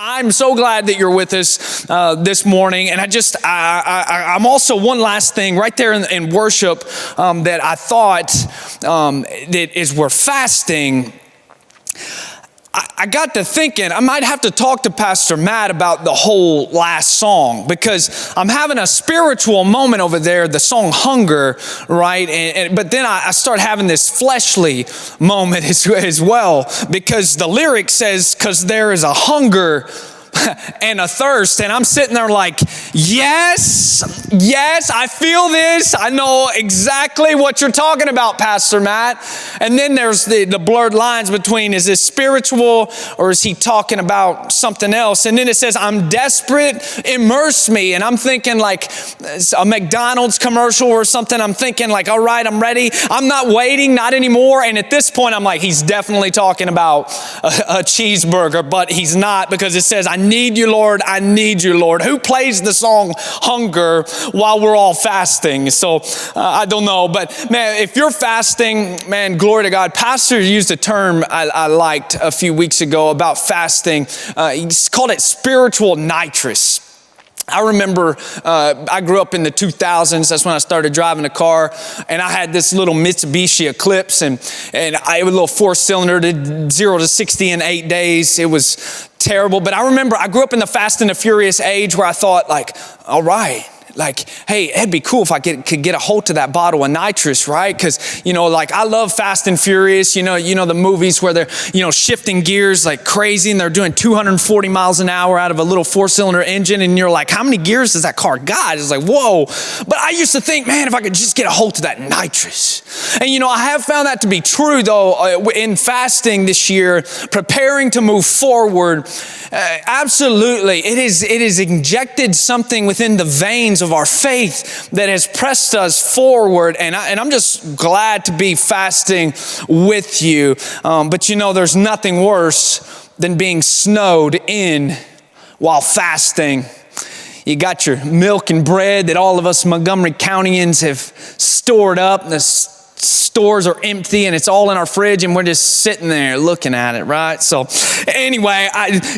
I'm so glad that you're with us this morning. And I'm also one last thing right there in worship that I thought that as we're fasting, I got to thinking I might have to talk to Pastor Matt about the whole last song, because I'm having a spiritual moment over there, the song Hunger, right? But then I start having this fleshly moment as well, because the lyric says, because there is a hunger and a thirst. And I'm sitting there like, yes, I feel this. I know exactly what you're talking about, Pastor Matt. And then there's the blurred lines between, is this spiritual or is he talking about something else? And then it says, I'm desperate, immerse me. And I'm thinking like a McDonald's commercial or something. I'm thinking like, all right, I'm ready. I'm not waiting, not anymore. And at this point, I'm like, he's definitely talking about a cheeseburger, but he's not, because it says, I need you, Lord. I need you, Lord. Who plays the song Hunger while we're all fasting? So I don't know. But man, if you're fasting, man, glory to God. Pastor used a term I liked a few weeks ago about fasting. He called it spiritual nitrous. I remember I grew up in the 2000s. That's when I started driving a car, and I had this little Mitsubishi Eclipse, and it was a little 4-cylinder, did 0 to 60 in 8 days. It was terrible. But I remember I grew up in the Fast and the Furious age where I thought like, all right, like, hey, it'd be cool if I could get a hold to that bottle of nitrous, right? Because, like I love Fast and Furious, you know the movies where they're, shifting gears like crazy and they're doing 240 miles an hour out of a little 4-cylinder engine. And you're like, how many gears does that car got? It's like, whoa. But I used to think, man, if I could just get a hold to that nitrous. And, I have found that to be true though, in fasting this year, preparing to move forward. Absolutely. It is injected something within the veins of our faith that has pressed us forward. And I'm just glad to be fasting with you. But there's nothing worse than being snowed in while fasting. You got your milk and bread that all of us Montgomery Countyans have stored up. The stores are empty and it's all in our fridge and we're just sitting there looking at it, right? So anyway,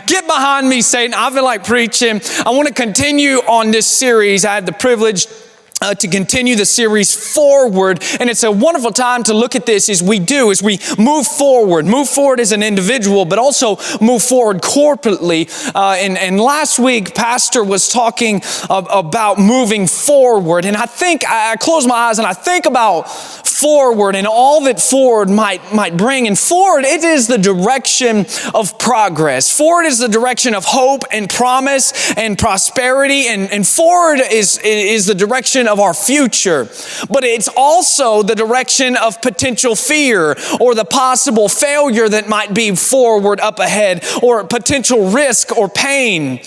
get behind me, Satan. I feel like preaching. I want to continue on this series. I had the privilege to continue the series forward. And it's a wonderful time to look at this as we move forward as an individual, but also move forward corporately. And last week, Pastor was talking about moving forward. And I close my eyes and I think about forward and all that forward might bring. And forward, it is the direction of progress. Forward is the direction of hope and promise and prosperity. And forward is the direction of our future, but it's also the direction of potential fear or the possible failure that might be forward up ahead, or potential risk or pain.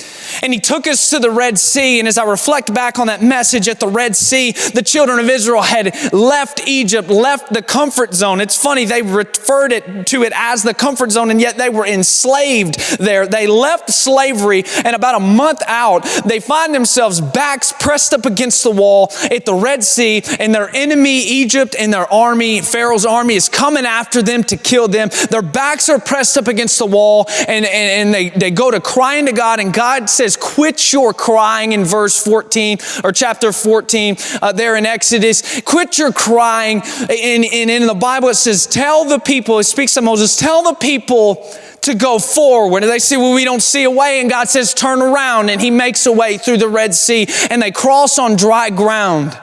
And he took us to the Red Sea. And as I reflect back on that message at the Red Sea, the children of Israel had left Egypt, left the comfort zone. It's funny, they referred to it as the comfort zone, and yet they were enslaved there. They left slavery, and about a month out, they find themselves backs pressed up against the wall at the Red Sea, and their enemy, Egypt, and their army, Pharaoh's army, is coming after them to kill them. Their backs are pressed up against the wall, and they go to crying to God, and God says, quit your crying in verse 14, or chapter 14, there in Exodus. Quit your crying. In the Bible, it says, tell the people, it speaks to Moses, tell the people to go forward. And they say, well, we don't see a way. And God says, turn around. And he makes a way through the Red Sea, and they cross on dry ground.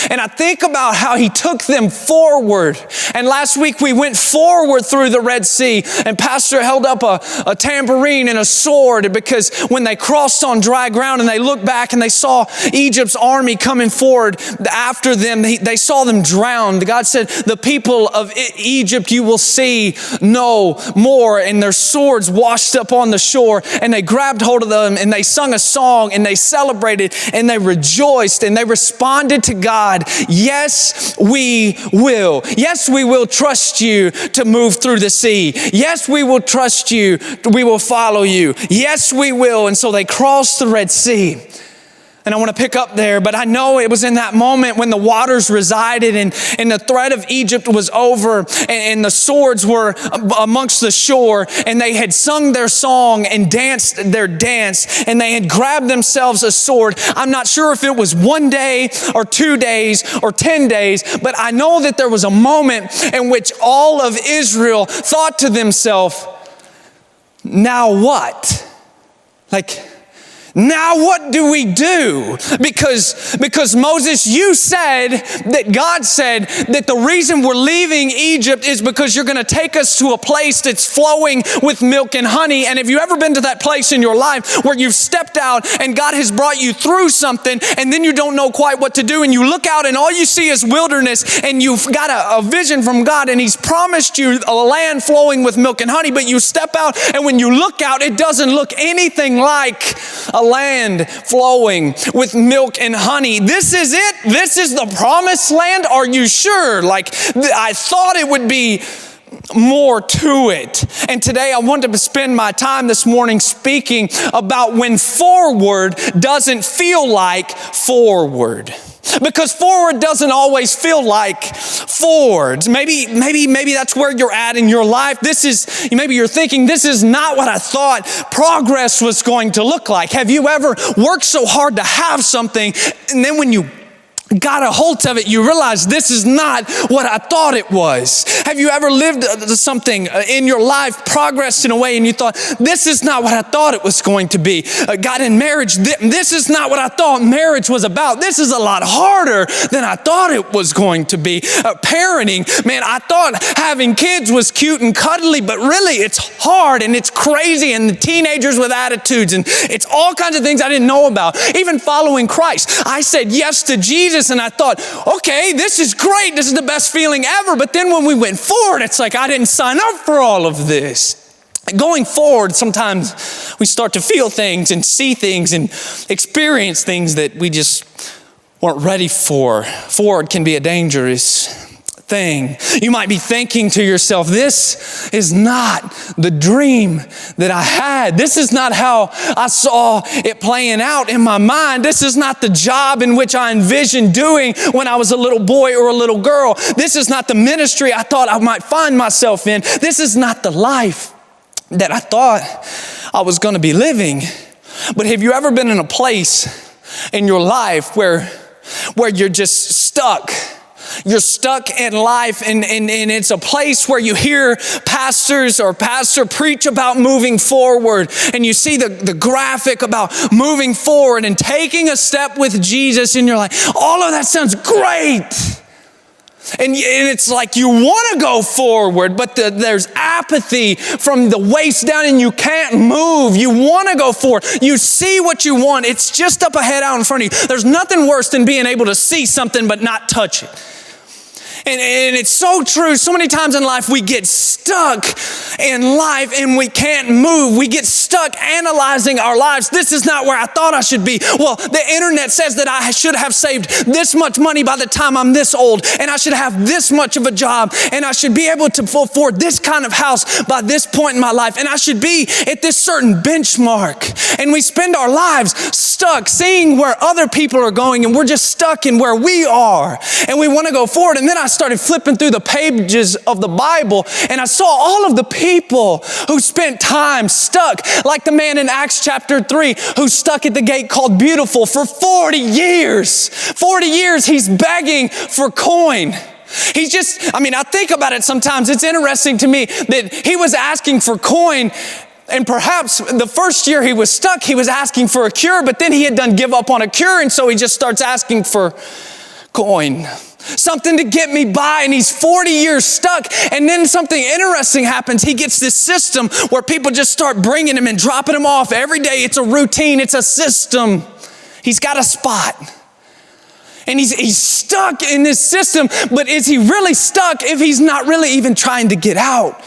And I think about how he took them forward. And last week we went forward through the Red Sea, and Pastor held up a tambourine and a sword, because when they crossed on dry ground and they looked back and they saw Egypt's army coming forward after them, they saw them drowned. God said, the people of Egypt you will see no more. And their swords washed up on the shore, and they grabbed hold of them and they sung a song and they celebrated and they rejoiced and they responded to God. Yes, we will. Yes, we will trust you to move through the sea. Yes, we will trust you. We will follow you. Yes, we will. And so they crossed the Red Sea. And I want to pick up there, but I know it was in that moment when the waters resided and the threat of Egypt was over and the swords were amongst the shore, and they had sung their song and danced their dance, and they had grabbed themselves a sword. I'm not sure if it was 1 day or 2 days or 10 days, but I know that there was a moment in which all of Israel thought to themselves, now what? Now what do we do? Because Moses, you said that God said that the reason we're leaving Egypt is because you're going to take us to a place that's flowing with milk and honey. And have you ever been to that place in your life where you've stepped out and God has brought you through something and then you don't know quite what to do, and you look out and all you see is wilderness, and you've got a vision from God and He's promised you a land flowing with milk and honey, but you step out and when you look out, it doesn't look anything like a land flowing with milk and honey. This is it? This is the promised land? Are you sure? I thought it would be more to it. And today I want to spend my time this morning speaking about when forward doesn't feel like forward. Because forward doesn't always feel like forwards. Maybe that's where you're at in your life. Maybe you're thinking, this is not what I thought progress was going to look like. Have you ever worked so hard to have something, and then when you got a hold of it, you realize this is not what I thought it was? Have you ever lived something in your life, progressed in a way, and you thought, this is not what I thought it was going to be? Got in marriage, this is not what I thought marriage was about. This is a lot harder than I thought it was going to be. Parenting, man, I thought having kids was cute and cuddly, but really it's hard and it's crazy, and the teenagers with attitudes, and it's all kinds of things I didn't know about. Even following Christ, I said yes to Jesus, and I thought, okay, this is great. This is the best feeling ever. But then when we went forward, it's like I didn't sign up for all of this. Going forward, sometimes we start to feel things and see things and experience things that we just weren't ready for. Forward can be a dangerous thing. You might be thinking to yourself, this is not the dream that I had. This is not how I saw it playing out in my mind. This is not the job in which I envisioned doing when I was a little boy or a little girl. This is not the ministry I thought I might find myself in. This is not the life that I thought I was going to be living. But have you ever been in a place in your life where you're just stuck? You're stuck in life, and it's a place where you hear pastors or pastor preach about moving forward, and you see the graphic about moving forward and taking a step with Jesus, and you're like, all of that sounds great. And it's like you want to go forward, but there's apathy from the waist down and you can't move. You want to go forward. You see what you want. It's just up ahead out in front of you. There's nothing worse than being able to see something but not touch it. And it's so true. So many times in life, we get stuck in life and we can't move. We get stuck analyzing our lives. This is not where I thought I should be. Well, the internet says that I should have saved this much money by the time I'm this old, and I should have this much of a job, and I should be able to afford this kind of house by this point in my life, and I should be at this certain benchmark. And we spend our lives stuck seeing where other people are going, and we're just stuck in where we are, and we want to go forward. And then I started flipping through the pages of the Bible, and I saw all of the people who spent time stuck, like the man in Acts chapter 3 who's stuck at the gate called Beautiful for 40 years. 40 years he's begging for coin. I think about it sometimes. It's interesting to me that he was asking for coin. And perhaps the first year he was stuck, he was asking for a cure, but then he had done give up on a cure, and so he just starts asking for coin. Something to get me by, and he's 40 years stuck. And then something interesting happens. He gets this system where people just start bringing him and dropping him off every day. It's a routine. It's a system. He's got a spot. And he's stuck in this system. But is he really stuck if he's not really even trying to get out?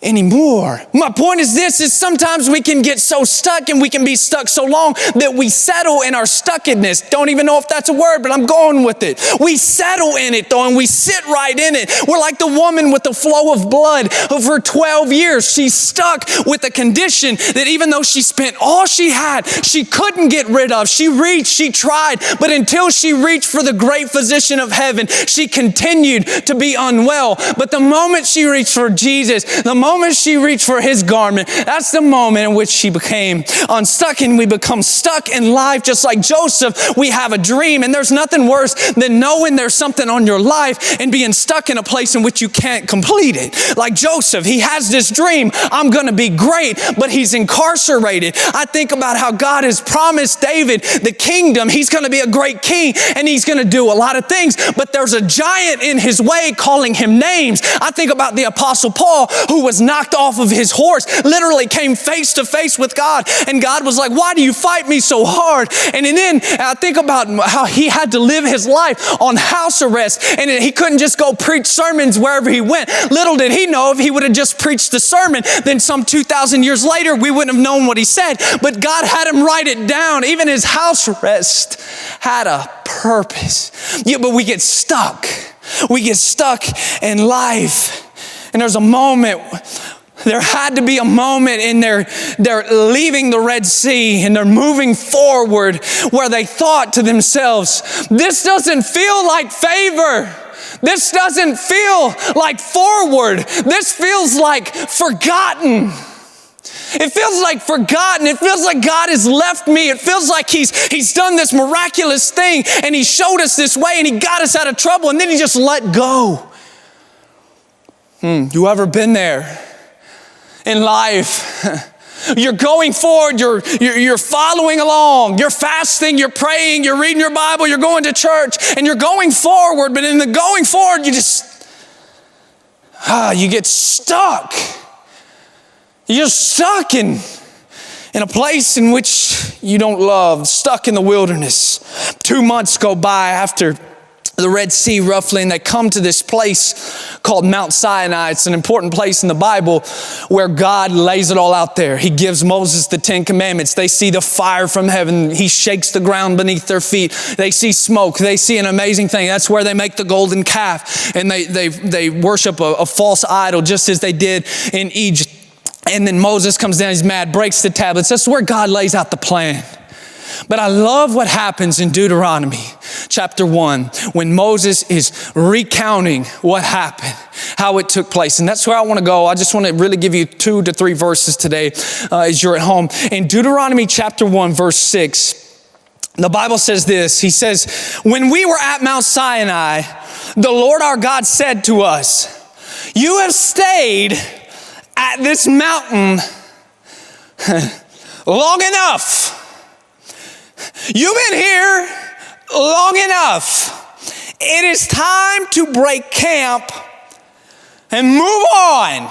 anymore. My point is this, is sometimes we can get so stuck and we can be stuck so long that we settle in our stuckedness. Don't even know if that's a word, but I'm going with it. We settle in it though, and we sit right in it. We're like the woman with the flow of blood for 12 years. She's stuck with a condition that even though she spent all she had, she couldn't get rid of. She reached, she tried, but until she reached for the great physician of heaven, she continued to be unwell. But the moment she reached for Jesus, the moment she reached for his garment, that's the moment in which she became unstuck, and we become stuck in life just like Joseph. We have a dream, and there's nothing worse than knowing there's something on your life and being stuck in a place in which you can't complete it. Like Joseph, he has this dream, I'm going to be great, but he's incarcerated. I think about how God has promised David the kingdom. He's going to be a great king, and he's going to do a lot of things, but there's a giant in his way calling him names. I think about the Apostle Paul, who was knocked off of his horse, literally came face to face with God, and God was like, why do you fight me so hard? And then I think about how he had to live his life on house arrest, and he couldn't just go preach sermons wherever he went. Little did he know, if he would have just preached the sermon, then some 2,000 years later, we wouldn't have known what he said. But God had him write it down. Even his house arrest had a purpose. Yeah, but we get stuck. We get stuck in life. And there's a moment, there had to be a moment in they're leaving the Red Sea and they're moving forward where they thought to themselves, this doesn't feel like favor. This doesn't feel like forward. This feels like forgotten. It feels like forgotten. It feels like God has left me. It feels like he's done this miraculous thing, and he showed us this way, and he got us out of trouble, and then he just let go. You ever been there in life? You're going forward, you're following along, you're fasting, you're praying, you're reading your Bible, you're going to church, and you're going forward, but in the going forward, you get stuck. You're stuck in a place in which you don't love, stuck in the wilderness. 2 months go by after the Red Sea roughly, and they come to this place called Mount Sinai. It's an important place in the Bible where God lays it all out there. He gives Moses the 10 Commandments. They see the fire from heaven. He shakes the ground beneath their feet. They see smoke. They see an amazing thing. That's where they make the golden calf, and they worship a false idol just as they did in Egypt. And then Moses comes down, he's mad, breaks the tablets. That's where God lays out the plan. But I love what happens in Deuteronomy chapter 1 when Moses is recounting what happened, how it took place. And that's where I want to go. I just want to really give you 2 to 3 verses today as you're at home. In Deuteronomy chapter 1, verse 6, the Bible says this. He says, when we were at Mount Sinai, the Lord our God said to us, you have stayed at this mountain long enough. You've been here long enough. It is time to break camp and move on.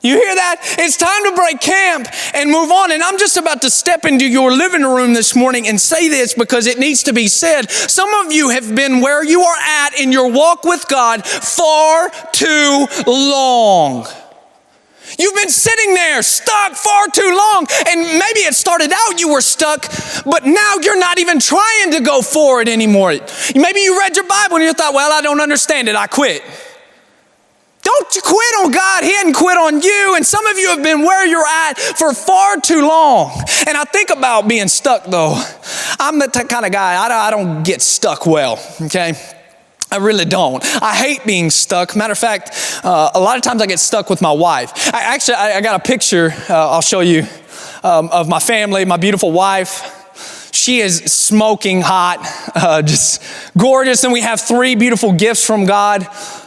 You hear that? It's time to break camp and move on. And I'm just about to step into your living room this morning and say this because it needs to be said. Some of you have been where you are at in your walk with God far too long. You've been sitting there stuck far too long, and maybe it started out you were stuck, but now you're not even trying to go forward anymore. Maybe you read your Bible and you thought, well, I don't understand it, I quit. Don't you quit on God. He hadn't quit on you. And some of you have been where you're at for far too long. And I think about being stuck though. I'm the kind of guy, I don't get stuck well, okay? I really don't. I hate being stuck. Matter of fact, a lot of times I get stuck with my wife. I got a picture I'll show you of my family, my beautiful wife. She is smoking hot, just gorgeous. And we have 3 beautiful gifts from God.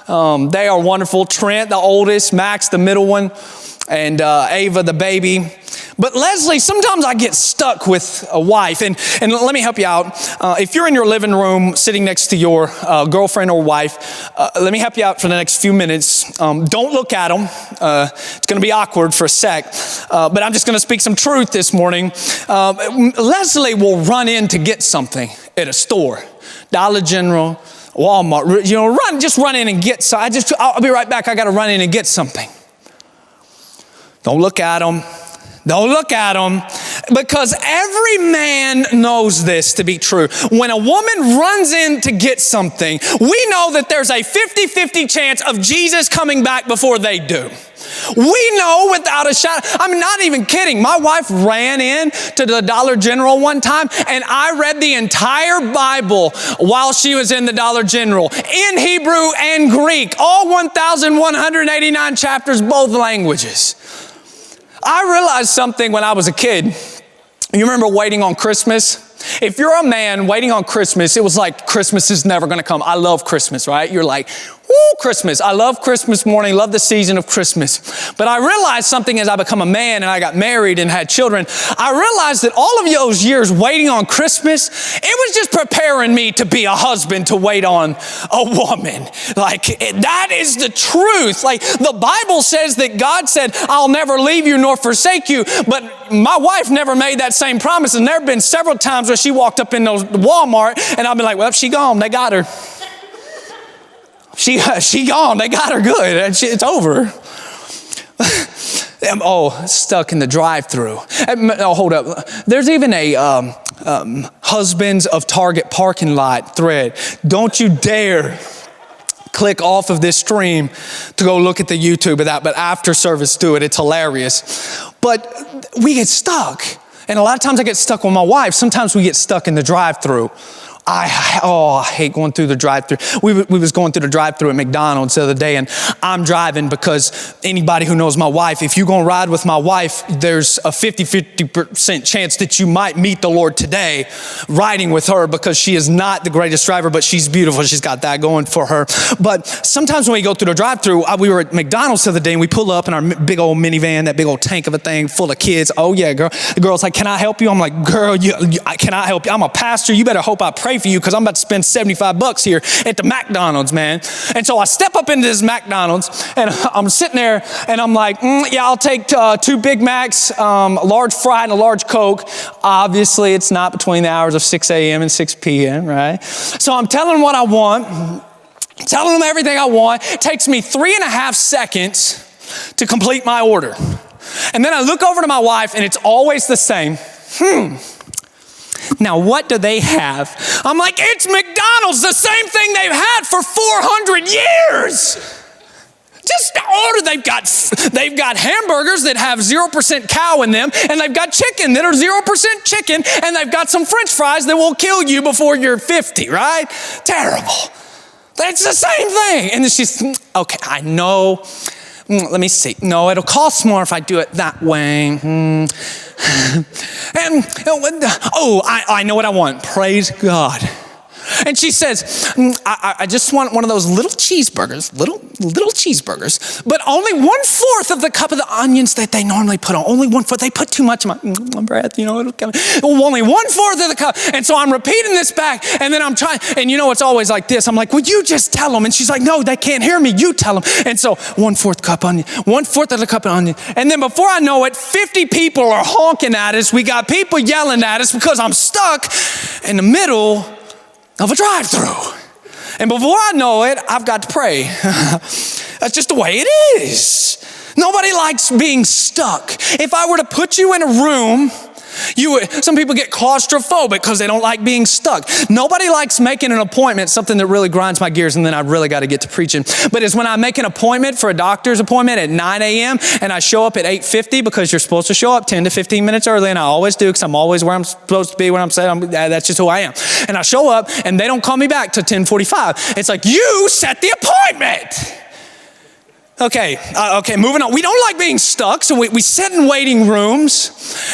They are wonderful. Trent, the oldest, Max, the middle one, and Ava, the baby. But Leslie, sometimes I get stuck with a wife. And let me help you out. If you're in your living room sitting next to your girlfriend or wife, let me help you out for the next few minutes. Don't look at them. It's going to be awkward for a sec. But I'm just going to speak some truth this morning. Leslie will run in to get something at a store. Dollar General, Walmart. Just run in and get some. I'll be right back. I got to run in and get something. Don't look at them. Don't look at them, because every man knows this to be true. When a woman runs in to get something, we know that there's a 50-50 chance of Jesus coming back before they do. We know without a shadow. I'm not even kidding. My wife ran in to the Dollar General one time, and I read the entire Bible while she was in the Dollar General, in Hebrew and Greek, all 1,189 chapters, both languages. I realized something when I was a kid. You remember waiting on Christmas? If you're a man waiting on Christmas, it was like Christmas is never going to come. I love Christmas, right? You're like, woo, Christmas. I love Christmas morning, love the season of Christmas. But I realized something as I become a man and I got married and had children. I realized that all of those years waiting on Christmas, it was just preparing me to be a husband, to wait on a woman. Like, that is the truth. Like, the Bible says that God said, I'll never leave you nor forsake you. But my wife never made that same promise. And there have been several times where she walked up in those Walmart and I've been like, well, she gone. They got her. She gone. They got her good. It's over. Stuck in the drive-thru. Oh, hold up. There's even a husbands of Target parking lot thread. Don't you dare click off of this stream to go look at the YouTube of that. But after service, do it. It's hilarious. But we get stuck. And a lot of times I get stuck with my wife. Sometimes we get stuck in the drive-thru. I hate going through the drive-thru. We was going through the drive-thru at McDonald's the other day, and I'm driving because anybody who knows my wife, if you're going to ride with my wife, there's a 50% chance that you might meet the Lord today riding with her, because she is not the greatest driver, but she's beautiful. She's got that going for her. But sometimes when we go through the drive-thru, we were at McDonald's the other day, and we pull up in our big old minivan, that big old tank of a thing full of kids. Oh yeah, girl. The girl's like, can I help you? I'm like, girl, can I help you? I'm a pastor. You better hope I pray for you, because I'm about to spend $75 here at the McDonald's, man. And so I step up into this McDonald's, and I'm sitting there, and I'm like, yeah, I'll take 2 Big Macs, a large fry, and a large Coke. Obviously, it's not between the hours of 6 a.m. and 6 p.m., right? So I'm telling them what I want, telling them everything I want. It takes me 3.5 seconds to complete my order. And then I look over to my wife, and it's always the same. Now, what do they have? I'm like, it's McDonald's, the same thing they've had for 400 years. Just order. They've got hamburgers that have 0% cow in them, and they've got chicken that are 0% chicken, and they've got some French fries that will kill you before you're 50, right? Terrible. That's the same thing. And then she's, okay, I know. Let me see. No, it'll cost more if I do it that way. And, I know what I want. Praise God. And she says, I just want one of those little cheeseburgers, little cheeseburgers, but only 1/4 of the cup of the onions that they normally put on. Only 1/4. They put too much in my breath, it'll come. Only 1/4 of the cup. And so I'm repeating this back, and then I'm trying, and it's always like this. I'm like, well, you just tell them. And she's like, no, they can't hear me. You tell them. And so 1/4 cup onion, 1/4 of the cup of onion. And then before I know it, 50 people are honking at us. We got people yelling at us because I'm stuck in the middle of a drive-thru. And before I know it, I've got to pray. That's just the way it is. Nobody likes being stuck. If I were to put you in a room, some people get claustrophobic because they don't like being stuck. Nobody likes making an appointment, something that really grinds my gears, and then I really got to get to preaching. But it's when I make an appointment for a doctor's appointment at 9 a.m. and I show up at 8:50, because you're supposed to show up 10 to 15 minutes early, and I always do, because I'm always where I'm supposed to be when I'm saying that's just who I am. And I show up, and they don't call me back till 10:45. It's like, you set the appointment. Okay, moving on. We don't like being stuck, so we sit in waiting rooms,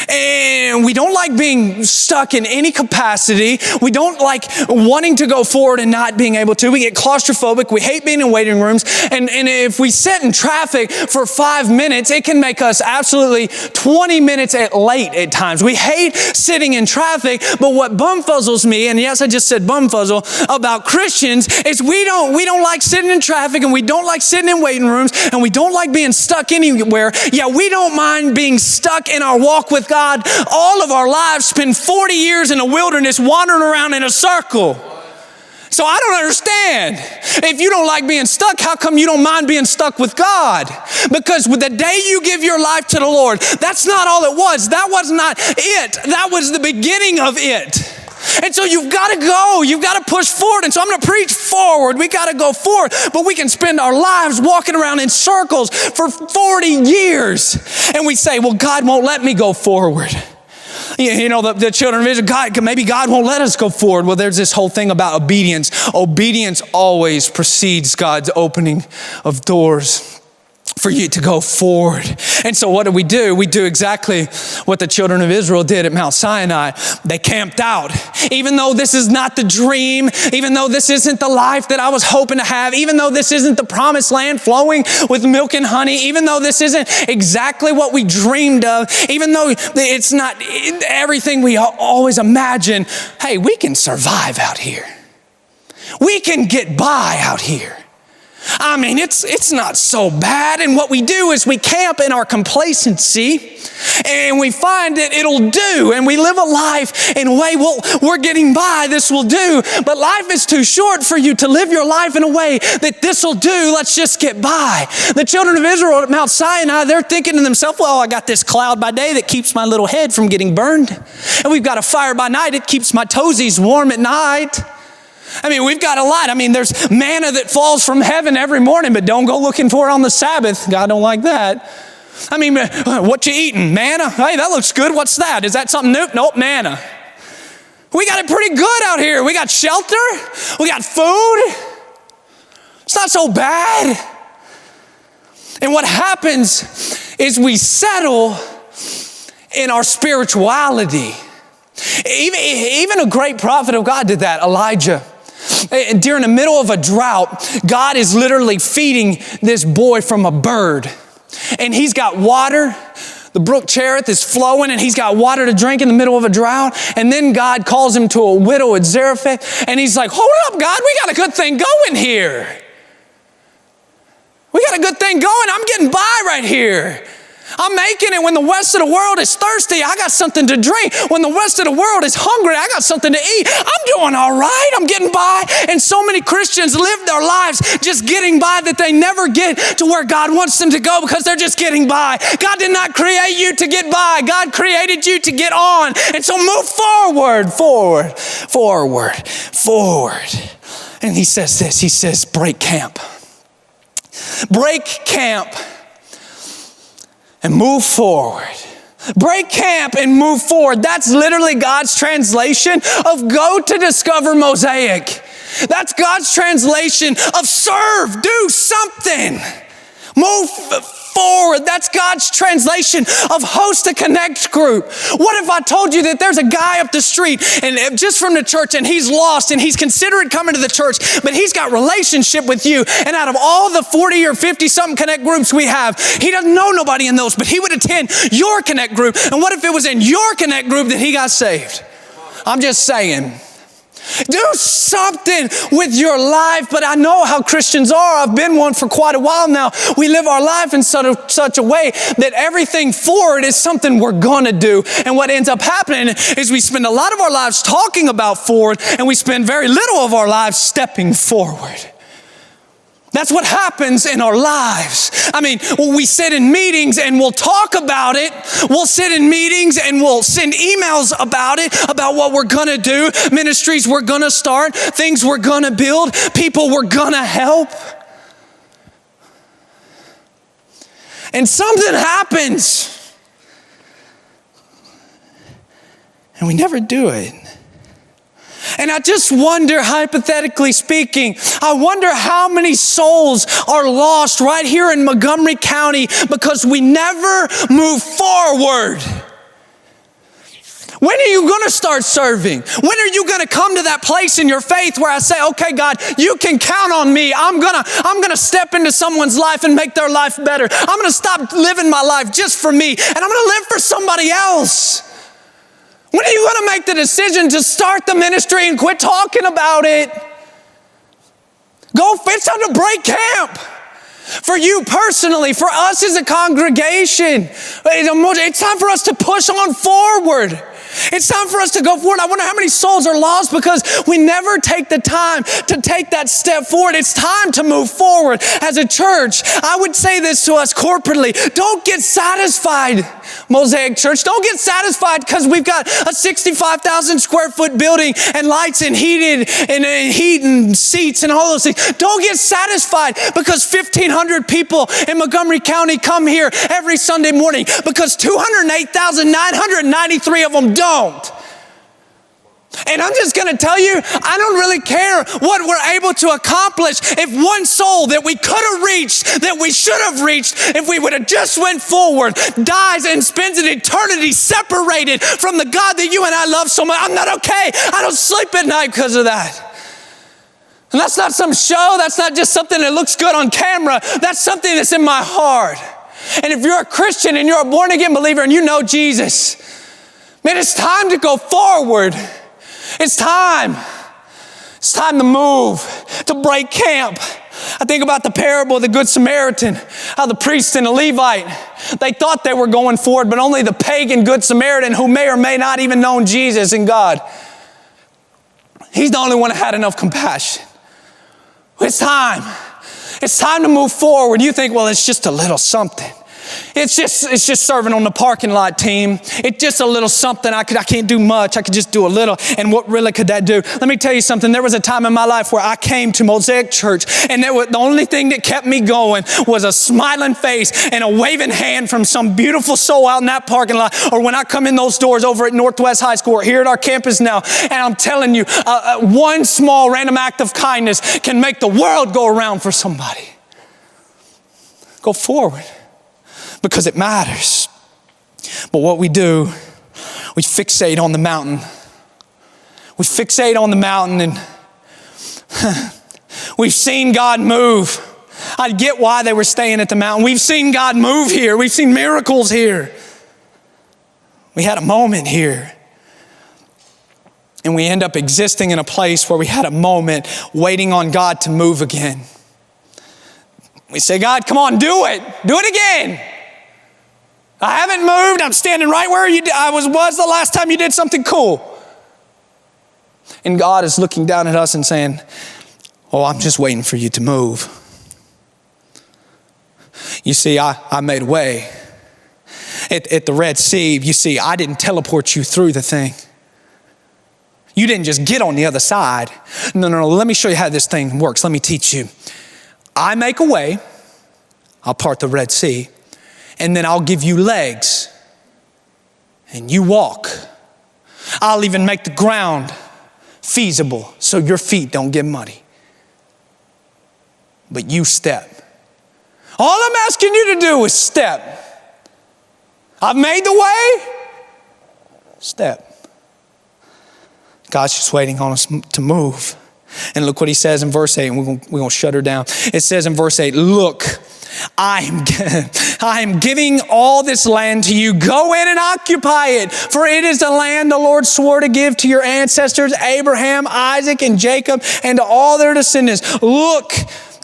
and we don't like being stuck in any capacity. We don't like wanting to go forward and not being able to. We get claustrophobic. We hate being in waiting rooms, and if we sit in traffic for 5 minutes, it can make us absolutely 20 minutes late at times. We hate sitting in traffic, but what bumfuzzles me, and yes, I just said bumfuzzle, about Christians is we don't like sitting in traffic, and we don't like sitting in waiting rooms, and we don't like being stuck anywhere. Yeah, we don't mind being stuck in our walk with God. All of our lives, spend 40 years in the wilderness wandering around in a circle. So I don't understand. If you don't like being stuck, how come you don't mind being stuck with God? Because with the day you give your life to the Lord, that's not all it was. That was not it. That was the beginning of it. And so you've got to go. You've got to push forward. And so I'm going to preach forward. We got to go forward. But we can spend our lives walking around in circles for 40 years. And we say, well, God won't let me go forward. You know, the children of Israel, maybe God won't let us go forward. Well, there's this whole thing about obedience. Obedience always precedes God's opening of doors for you to go forward. And so what do? We do exactly what the children of Israel did at Mount Sinai. They camped out. Even though this is not the dream, even though this isn't the life that I was hoping to have, even though this isn't the promised land flowing with milk and honey, even though this isn't exactly what we dreamed of, even though it's not everything we always imagine, hey, we can survive out here. We can get by out here. I mean, it's not so bad. And what we do is we camp in our complacency and we find that it'll do. And we live a life in a way, well, we're getting by, this will do. But life is too short for you to live your life in a way that this will do. Let's just get by. The children of Israel at Mount Sinai, they're thinking to themselves, well, I got this cloud by day that keeps my little head from getting burned. And we've got a fire by night. It keeps my toesies warm at night. I mean, we've got a lot. I mean, there's manna that falls from heaven every morning, but don't go looking for it on the Sabbath. God don't like that. I mean, what you eating? Manna? Hey, that looks good. What's that? Is that something new? Nope, manna. We got it pretty good out here. We got shelter. We got food. It's not so bad. And what happens is we settle in our spirituality. Even a great prophet of God did that, Elijah. During the middle of a drought, God is literally feeding this boy from a bird. And he's got water. The brook Cherith is flowing and he's got water to drink in the middle of a drought. And then God calls him to a widow at Zarephath. And he's like, hold up, God, we got a good thing going here. We got a good thing going. I'm getting by right here. I'm making it. When the rest of the world is thirsty, I got something to drink. When the rest of the world is hungry, I got something to eat. I'm doing all right. I'm getting by. And so many Christians live their lives just getting by that they never get to where God wants them to go because they're just getting by. God did not create you to get by. God created you to get on. And so move forward. And he says this. He says, break camp. Break camp. And move forward. Break camp and move forward. That's literally God's translation of go to discover Mosaic. That's God's translation of serve, do something. Move forward. That's God's translation of host a connect group. What if I told you that there's a guy up the street and just from the church and he's lost and he's considering coming to the church, but he's got relationship with you. And out of all the 40 or 50 something connect groups we have, he doesn't know nobody in those, but he would attend your connect group. And what if it was in your connect group that he got saved? I'm just saying. Do something with your life, but I know how Christians are. I've been one for quite a while now. We live our life in such a way that everything forward is something we're gonna do. And what ends up happening is we spend a lot of our lives talking about forward and we spend very little of our lives stepping forward. That's what happens in our lives. I mean, we sit in meetings and we'll talk about it. We'll sit in meetings and we'll send emails about it, about what we're going to do, ministries we're going to start, things we're going to build, people we're going to help. And something happens. And we never do it. And I just wonder, hypothetically speaking, I wonder how many souls are lost right here in Montgomery County because we never move forward. When are you going to start serving? When are you going to come to that place in your faith where I say, okay, God, you can count on me. I'm going to step into someone's life and make their life better. I'm going to stop living my life just for me, and I'm going to live for somebody else. When are you going to make the decision to start the ministry and quit talking about it? It's time to break camp. For you personally, for us as a congregation, it's time for us to push on forward. It's time for us to go forward. I wonder how many souls are lost because we never take the time to take that step forward. It's time to move forward as a church. I would say this to us corporately. Don't get satisfied, Mosaic Church. Don't get satisfied because we've got a 65,000 square foot building and lights and heat and seats and all those things. Don't get satisfied because 1,500 people in Montgomery County come here every Sunday morning because 208,993 of them don't. And I'm just going to tell you, I don't really care what we're able to accomplish if one soul that we could have reached, that we should have reached, if we would have just went forward, dies and spends an eternity separated from the God that you and I love so much. I'm not okay. I don't sleep at night because of that. And that's not some show. That's not just something that looks good on camera. That's something that's in my heart. And if you're a Christian and you're a born again believer and you know Jesus, man, it's time to go forward. It's time. It's time to move, to break camp. I think about the parable of the Good Samaritan, how the priest and the Levite, they thought they were going forward, but only the pagan Good Samaritan, who may or may not even known Jesus and God, he's the only one that had enough compassion. It's time. It's time to move forward. You think, well, it's just a little something. It's just serving on the parking lot team. It's just a little something. I can't do much. I could just do a little. And what really could that do? Let me tell you something. There was a time in my life where I came to Mosaic Church, and the only thing that kept me going was a smiling face and a waving hand from some beautiful soul out in that parking lot, or when I come in those doors over at Northwest High School or here at our campus now. And I'm telling you, one small random act of kindness can make the world go around for somebody. Go forward. Because it matters. But what we do, we fixate on the mountain. We fixate on the mountain, and we've seen God move. I get why they were staying at the mountain. We've seen God move here. We've seen miracles here. We had a moment here. And we end up existing in a place where we had a moment waiting on God to move again. We say, God, come on, do it. Do it again. I haven't moved. I'm standing right where I was the last time you did something cool. And God is looking down at us and saying, oh, I'm just waiting for you to move. You see, I made a way. At the Red Sea, you see, I didn't teleport you through the thing. You didn't just get on the other side. No, let me show you how this thing works. Let me teach you. I make a way. I'll part the Red Sea. And then I'll give you legs, and you walk. I'll even make the ground feasible so your feet don't get muddy. But you step. All I'm asking you to do is step. I've made the way. Step. God's just waiting on us to move. And look what he says in verse 8, and we're going to shut her down. It says in verse 8, look, I am giving all this land to you. Go in and occupy it, for it is the land the Lord swore to give to your ancestors, Abraham, Isaac, and Jacob, and to all their descendants. Look,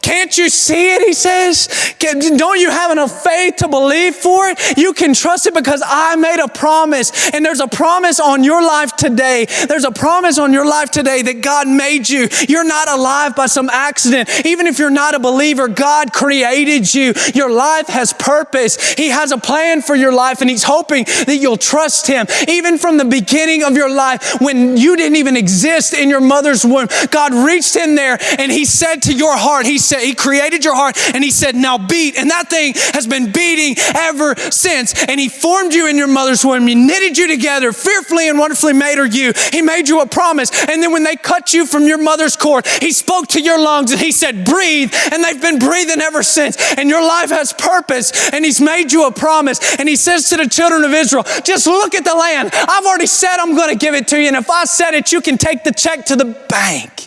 can't you see it, he says? Don't you have enough faith to believe for it? You can trust it because I made a promise. And there's a promise on your life today. There's a promise on your life today that God made you. You're not alive by some accident. Even if you're not a believer, God created you. Your life has purpose. He has a plan for your life, and he's hoping that you'll trust him. Even from the beginning of your life, when you didn't even exist in your mother's womb, God reached in there and he said to your heart, he created your heart and he said, now beat. And that thing has been beating ever since. And he formed you in your mother's womb. He knitted you together, fearfully and wonderfully made her you. He made you a promise. And then when they cut you from your mother's cord, he spoke to your lungs and he said, breathe. And they've been breathing ever since. And your life has purpose. And he's made you a promise. And he says to the children of Israel, just look at the land. I've already said I'm going to give it to you. And if I said it, you can take the check to the bank.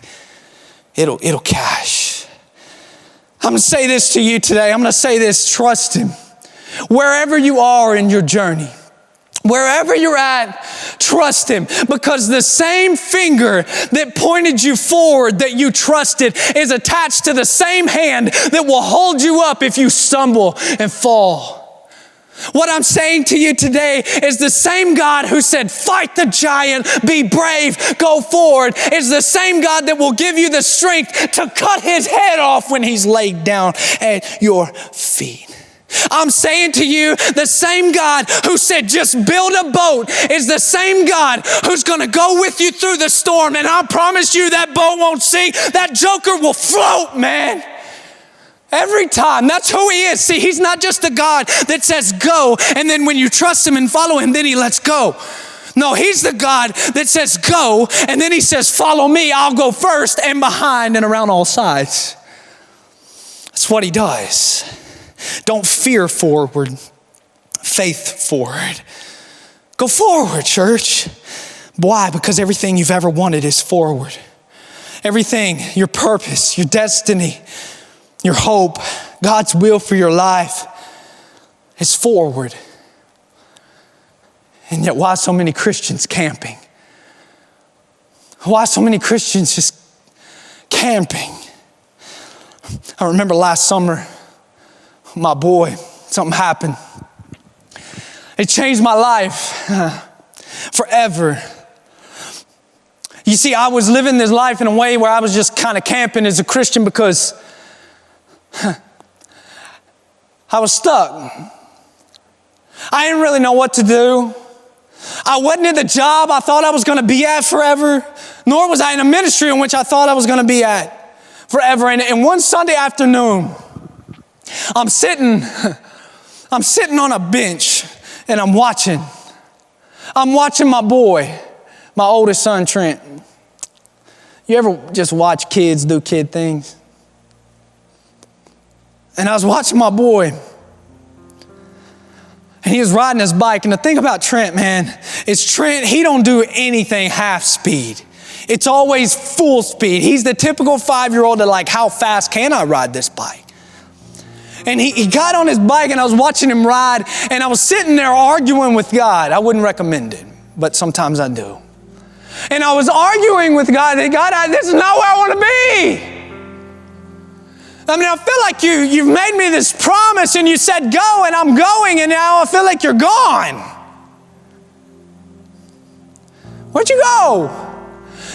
It'll cash. I'm going to say this to you today. I'm going to say this, trust him. Wherever you are in your journey, wherever you're at, trust him, because the same finger that pointed you forward that you trusted is attached to the same hand that will hold you up if you stumble and fall. What I'm saying to you today is the same God who said, fight the giant, be brave, go forward, is the same God that will give you the strength to cut his head off when he's laid down at your feet. I'm saying to you, the same God who said, just build a boat is the same God who's going to go with you through the storm. And I promise you that boat won't sink. That joker will float, man. Every time. That's who he is. See, he's not just a God that says go, and then when you trust him and follow him, then he lets go. No, he's the God that says go, and then he says, follow me. I'll go first and behind and around all sides. That's what he does. Don't fear forward, faith forward. Go forward, church. Why? Because everything you've ever wanted is forward. Everything, your purpose, your destiny, your hope, God's will for your life is forward. And yet, why so many Christians camping? Why so many Christians just camping? I remember last summer, my boy, something happened. It changed my life forever. You see, I was living this life in a way where I was just kind of camping as a Christian because I was stuck. I didn't really know what to do. I wasn't in the job I thought I was going to be at forever, nor was I in a ministry in which I thought I was going to be at forever. And one Sunday afternoon, I'm sitting on a bench and I'm watching my boy, my oldest son, Trent. You ever just watch kids do kid things? And I was watching my boy, and he was riding his bike. And the thing about Trent, man, is Trent, he don't do anything half speed. It's always full speed. He's the typical 5-year-old that like, how fast can I ride this bike? And he got on his bike, and I was watching him ride, and I was sitting there arguing with God. I wouldn't recommend it, but sometimes I do. And I was arguing with God that, God, this is not where I want to be. I mean, I feel like you've made me this promise and you said go, and I'm going, and now I feel like you're gone. Where'd you go?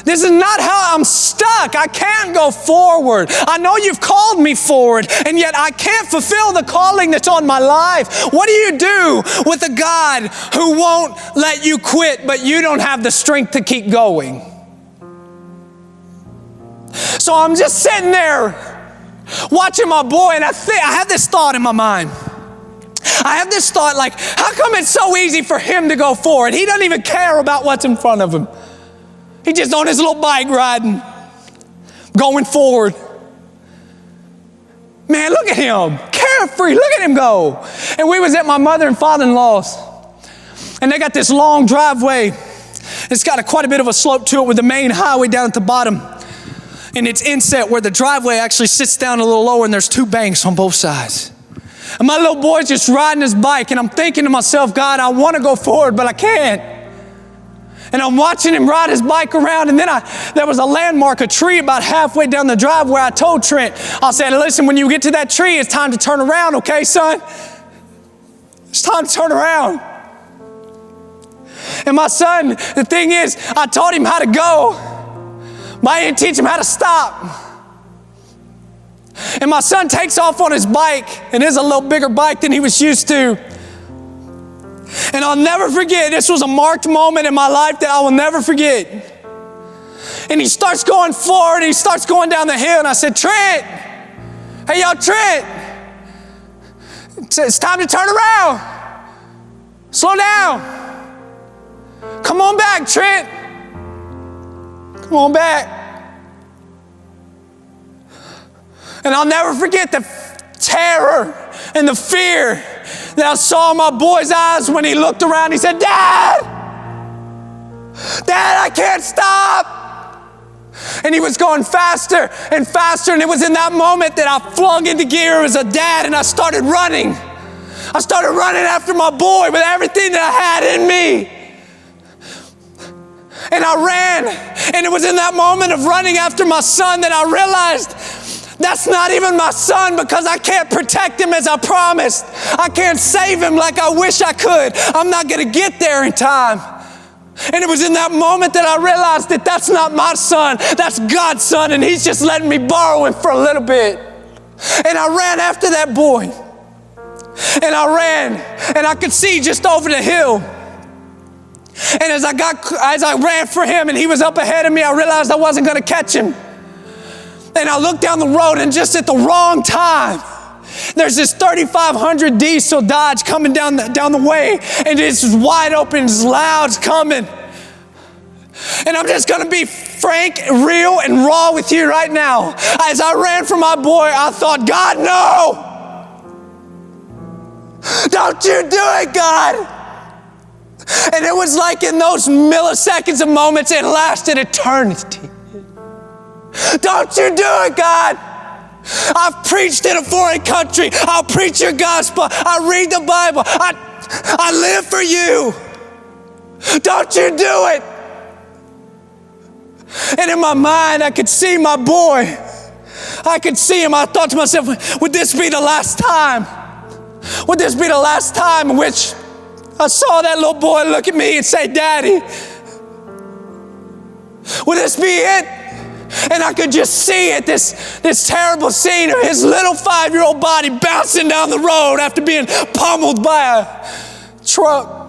This is not how I'm stuck. I can't go forward. I know you've called me forward, and yet I can't fulfill the calling that's on my life. What do you do with a God who won't let you quit, but you don't have the strength to keep going? So I'm just sitting there watching my boy, and I have this thought in my mind. I have this thought like, how come it's so easy for him to go forward? He doesn't even care about what's in front of him. He's just on his little bike riding, going forward. Man, look at him, carefree, look at him go. And we was at my mother and father-in-law's, and they got this long driveway. It's got quite a bit of a slope to it with the main highway down at the bottom. And it's inset where the driveway actually sits down a little lower, and there's 2 banks on both sides. And my little boy's just riding his bike, and I'm thinking to myself, God, I want to go forward, but I can't. And I'm watching him ride his bike around, and then there was a landmark, a tree about halfway down the drive where I told Trent, I said, listen, when you get to that tree, it's time to turn around, okay, son? It's time to turn around. And my son, the thing is, I taught him how to go, but I didn't teach him how to stop. And my son takes off on his bike, and it's a little bigger bike than he was used to. And I'll never forget, this was a marked moment in my life that I will never forget. And he starts going forward, and he starts going down the hill, and I said, Trent, hey, yo, Trent, it's time to turn around. Slow down. Come on back, Trent. Come on back. And I'll never forget the terror and the fear that I saw in my boy's eyes when he looked around. He said, Dad, I can't stop. And he was going faster and faster. And it was in that moment that I flung into gear as a dad, and I started running. I started running after my boy with everything that I had in me. And I ran, and it was in that moment of running after my son that I realized That's not even my son because I can't protect him as I promised. I can't save him like I wish I could. I'm not going to get there in time. And it was in that moment that I realized that that's not my son. That's God's son, and he's just letting me borrow him for a little bit. And I ran after that boy. And I ran, and I could see just over the hill. And as I ran for him and he was up ahead of me, I realized I wasn't going to catch him. And I looked down the road, and just at the wrong time, there's this 3500 diesel Dodge coming down the way, and it's wide open, it's loud, it's coming. And I'm just going to be frank, real, and raw with you right now. As I ran for my boy, I thought, God, no! Don't you do it, God! And it was like in those milliseconds of moments, it lasted eternity. Don't you do it, God! I've preached in a foreign country. I'll preach your gospel. I read the Bible. I live for you. Don't you do it. And in my mind, I could see my boy. I could see him. I thought to myself, would this be the last time? Would this be the last time in which I saw that little boy look at me and say, Daddy? Would this be it? And I could just see it, this terrible scene of his little 5-year-old body bouncing down the road after being pummeled by a truck.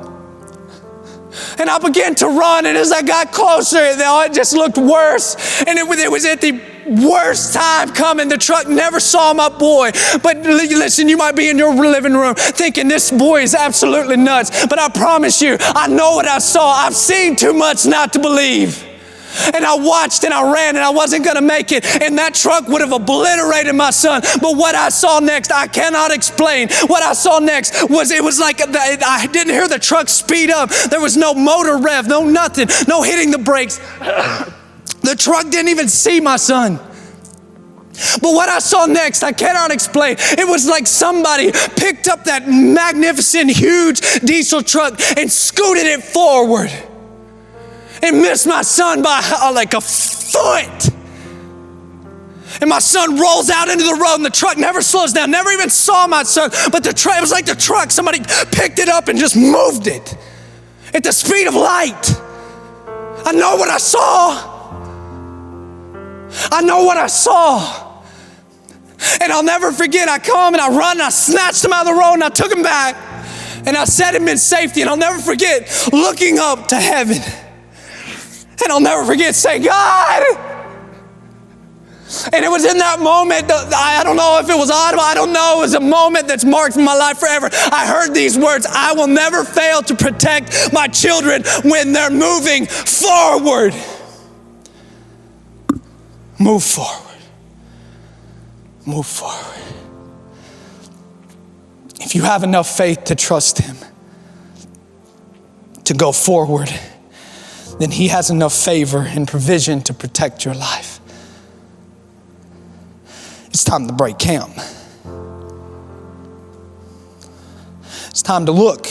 And I began to run, and as I got closer, it just looked worse. And it was at the worst time coming. The truck never saw my boy. But listen, you might be in your living room thinking this boy is absolutely nuts. But I promise you, I know what I saw. I've seen too much not to believe. And I watched and I ran and I wasn't going to make it. And that truck would have obliterated my son. But what I saw next, I cannot explain. What I saw next was, it was like I didn't hear the truck speed up. There was no motor rev, no nothing, no hitting the brakes. The truck didn't even see my son. But what I saw next, I cannot explain. It was like somebody picked up that magnificent, huge diesel truck and scooted it forward. And missed my son by like a foot. And my son rolls out into the road, and the truck never slows down, never even saw my son. But it was like the truck, somebody picked it up and just moved it at the speed of light. I know what I saw. I know what I saw. And I'll never forget, I come and I run and I snatched him out of the road and I took him back. And I set him in safety. And I'll never forget looking up to heaven. And I'll never forget saying, God. And it was in that moment, I don't know if it was audible, I don't know, it was a moment that's marked in my life forever. I heard these words, I will never fail to protect my children when they're moving forward. Move forward. Move forward. If you have enough faith to trust Him, to go forward, then He has enough favor and provision to protect your life. It's time to break camp. It's time to look.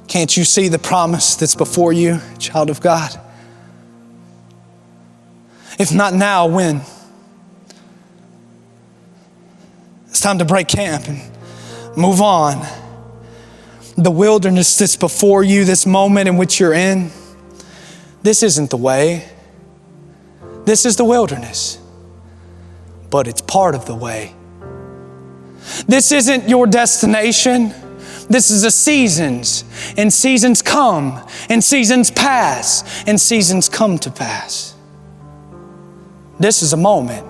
Can't you see the promise that's before you, child of God? If not now, when? It's time to break camp and move on. The wilderness that's before you, this moment in which you're in, this isn't the way. This is the wilderness. But it's part of the way. This isn't your destination. This is a seasons. And seasons come. And seasons pass. And seasons come to pass. This is a moment.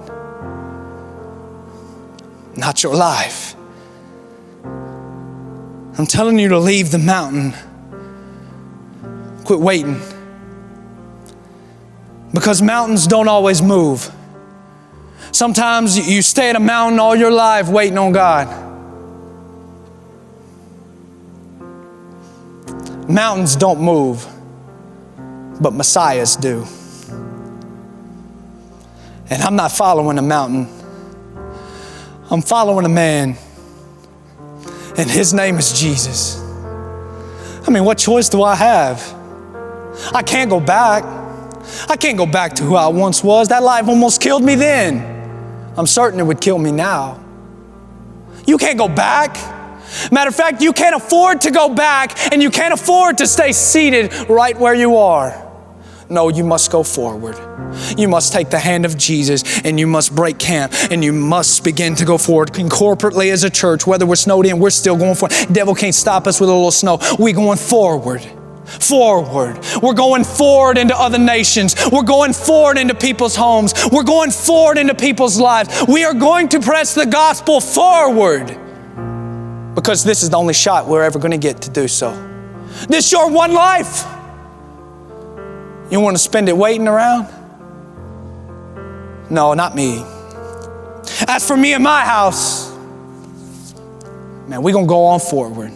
Not your life. I'm telling you to leave the mountain. Quit waiting. Because mountains don't always move. Sometimes you stay at a mountain all your life waiting on God. Mountains don't move, but Messiahs do. And I'm not following a mountain. I'm following a man. And His name is Jesus. I mean, what choice do I have? I can't go back. I can't go back to who I once was. That life almost killed me then. I'm certain it would kill me now. You can't go back. Matter of fact, you can't afford to go back, and you can't afford to stay seated right where you are. No, you must go forward. You must take the hand of Jesus, and you must break camp, and you must begin to go forward. And corporately as a church, whether we're snowed in, we're still going forward. Devil can't stop us with a little snow. We're going forward. Forward. We're going forward into other nations. We're going forward into people's homes. We're going forward into people's lives. We are going to press the gospel forward because this is the only shot we're ever going to get to do so. This is your one life. You want to spend it waiting around? No, not me. As for me and my house, man, we're going to go on forward.